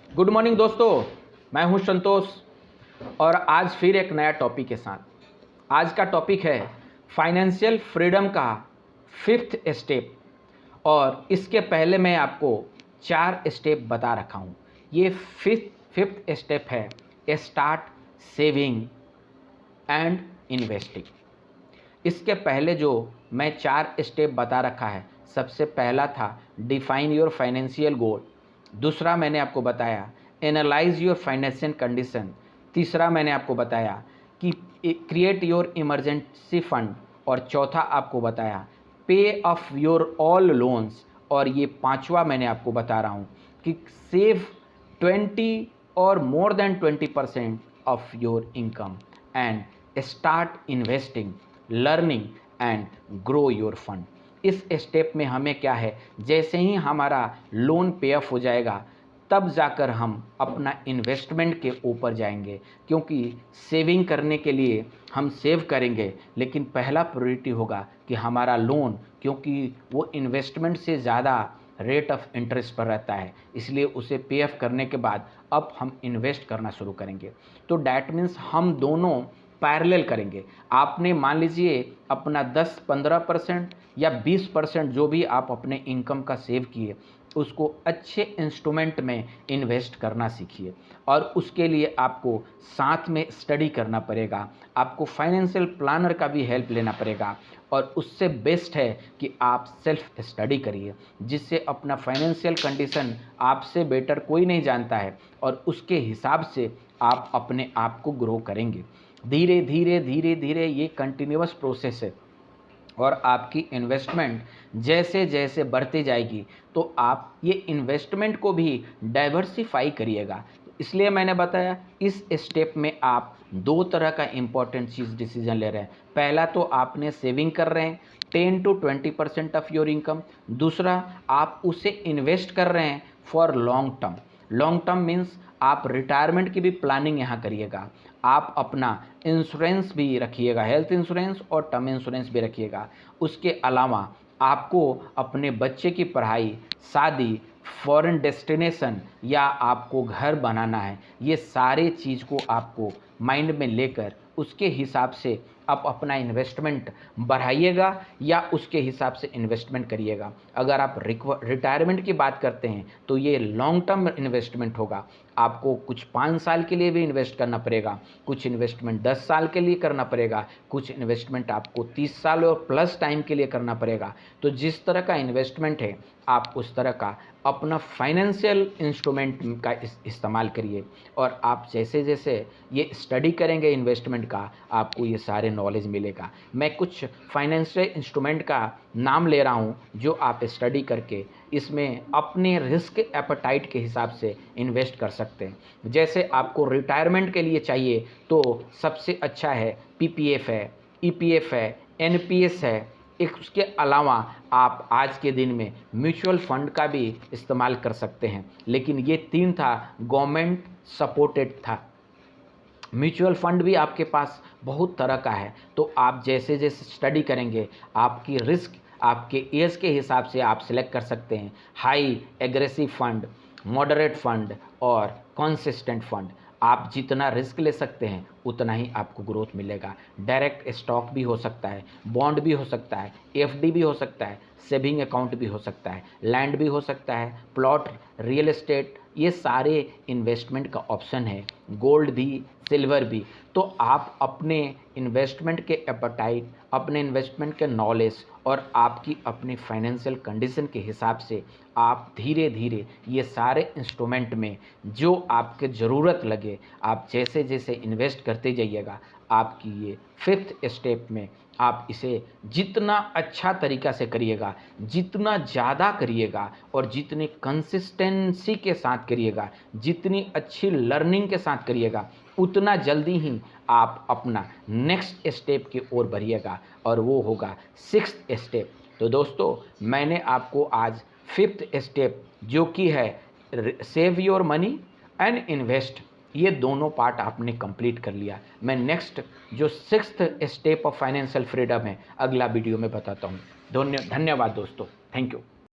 Good morning दोस्तों, मैं हूं संतोष और आज फिर एक नया टॉपिक के साथ। आज का टॉपिक है फाइनेंशियल फ्रीडम का फिफ्थ स्टेप। और इसके पहले मैं आपको 4 स्टेप बता रखा हूं। ये फिफ्थ स्टेप है स्टार्ट सेविंग एंड इन्वेस्टिंग। इसके पहले जो मैं 4 स्टेप बता रखा है, सबसे पहला था डिफाइन योर फाइनेंशियल गोल। दूसरा मैंने आपको बताया एनालाइज योर फाइनेंशियल कंडीशन। तीसरा मैंने आपको बताया कि क्रिएट योर इमरजेंसी फंड। और चौथा आपको बताया पे ऑफ योर ऑल लोन्स। और ये पांचवा मैंने आपको बता रहा हूँ कि सेव 20 और more than 20% of your income and start investing, learning and grow your fund. इस स्टेप में हमें क्या है, जैसे ही हमारा लोन पे ऑफ हो जाएगा तब जाकर हम अपना इन्वेस्टमेंट के ऊपर जाएंगे, क्योंकि सेविंग करने के लिए हम सेव करेंगे, लेकिन पहला प्रायोरिटी होगा कि हमारा लोन, क्योंकि वो इन्वेस्टमेंट से ज़्यादा रेट ऑफ इंटरेस्ट पर रहता है, इसलिए उसे पे ऑफ करने के बाद अब हम इन्वेस्ट करना शुरू करेंगे। तो डैट मीन्स हम दोनों पैरेलल करेंगे। आपने मान लीजिए अपना 10-15% या 20% जो भी आप अपने इनकम का सेव किए, उसको अच्छे इंस्ट्रूमेंट में इन्वेस्ट करना सीखिए। और उसके लिए आपको साथ में स्टडी करना पड़ेगा, आपको फाइनेंशियल प्लानर का भी हेल्प लेना पड़ेगा। और उससे बेस्ट है कि आप सेल्फ स्टडी करिए, जिससे अपना फाइनेंशियल कंडीशन आपसे बेटर कोई नहीं जानता है, और उसके हिसाब से आप अपने आप को ग्रो करेंगे। धीरे धीरे धीरे धीरे ये कंटिन्यूअस प्रोसेस है, और आपकी इन्वेस्टमेंट जैसे जैसे बढ़ती जाएगी तो आप ये इन्वेस्टमेंट को भी डाइवर्सिफाई करिएगा। इसलिए मैंने बताया इस स्टेप में आप 2 तरह का इम्पॉर्टेंट चीज़ डिसीजन ले रहे हैं। पहला तो आपने सेविंग कर रहे हैं 10-20% ऑफ योर इनकम। दूसरा आप उसे इन्वेस्ट कर रहे हैं for long term. Long term means आप रिटायरमेंट की भी प्लानिंग यहाँ करिएगा। आप अपना इंश्योरेंस भी रखिएगा, हेल्थ इंश्योरेंस और टर्म इंश्योरेंस भी रखिएगा। उसके अलावा आपको अपने बच्चे की पढ़ाई, शादी, फॉरेन डेस्टिनेशन या आपको घर बनाना है, ये सारे चीज़ को आपको माइंड में लेकर उसके हिसाब से आप अपना इन्वेस्टमेंट बढ़ाइएगा या उसके हिसाब से इन्वेस्टमेंट करिएगा। अगर आप रिटायरमेंट की बात करते हैं तो ये लॉन्ग टर्म इन्वेस्टमेंट होगा। आपको कुछ 5 साल के लिए भी इन्वेस्ट करना पड़ेगा, कुछ इन्वेस्टमेंट 10 साल के लिए करना पड़ेगा, कुछ इन्वेस्टमेंट आपको 30 साल और प्लस टाइम के लिए करना पड़ेगा। तो जिस तरह का इन्वेस्टमेंट है आप उस तरह का अपना फाइनेंशियल इंस्ट्रूमेंट का इस्तेमाल करिए। और आप जैसे जैसे ये स्टडी करेंगे इन्वेस्टमेंट का, आपको ये सारे नॉलेज मिलेगा। मैं कुछ फाइनेंशियल इंस्ट्रूमेंट का नाम ले रहा हूँ जो आप स्टडी करके इसमें अपने रिस्क एपेटाइट के हिसाब से इन्वेस्ट कर सकते हैं। जैसे आपको रिटायरमेंट के लिए चाहिए तो सबसे अच्छा है पीपीएफ है, ईपीएफ है, एनपीएस है। एक उसके अलावा आप आज के दिन में म्यूचुअल फंड का भी इस्तेमाल कर सकते हैं, लेकिन ये 3 था, गवर्नमेंट सपोर्टेड था। म्यूचुअल फंड भी आपके पास बहुत तरह का है, तो आप जैसे जैसे स्टडी करेंगे आपकी रिस्क आपके एज के हिसाब से आप सिलेक्ट कर सकते हैं। High aggressive fund, moderate fund और कंसिस्टेंट फंड। आप जितना रिस्क ले सकते हैं उतना ही आपको ग्रोथ मिलेगा। डायरेक्ट स्टॉक भी हो सकता है, बॉन्ड भी हो सकता है, एफडी भी हो सकता है, सेविंग अकाउंट भी हो सकता है, लैंड भी हो सकता है, प्लॉट, रियल एस्टेट, ये सारे इन्वेस्टमेंट का ऑप्शन है, गोल्ड भी, सिल्वर भी। तो आप अपने इन्वेस्टमेंट के एपेटाइट, अपने इन्वेस्टमेंट के नॉलेज और आपकी अपनी फाइनेंशियल कंडीशन के हिसाब से आप धीरे धीरे ये सारे इंस्ट्रूमेंट में जो आपके ज़रूरत लगे आप जैसे जैसे इन्वेस्ट करते जाइएगा। आपकी ये फिफ्थ स्टेप में आप इसे जितना अच्छा तरीक़ा से करिएगा, जितना ज़्यादा करिएगा और जितनी कंसिस्टेंसी के साथ करिएगा, जितनी अच्छी लर्निंग के साथ करिएगा, उतना जल्दी ही आप अपना नेक्स्ट स्टेप की ओर बढ़िएगा, और वो होगा सिक्स्थ स्टेप। तो दोस्तों, मैंने आपको आज फिफ्थ स्टेप जो कि है save your money and invest, ये दोनों पार्ट आपने कंप्लीट कर लिया। मैं नेक्स्ट जो sixth step of financial freedom है अगला वीडियो में बताता हूँ। धन्यवाद दोस्तों, थैंक यू।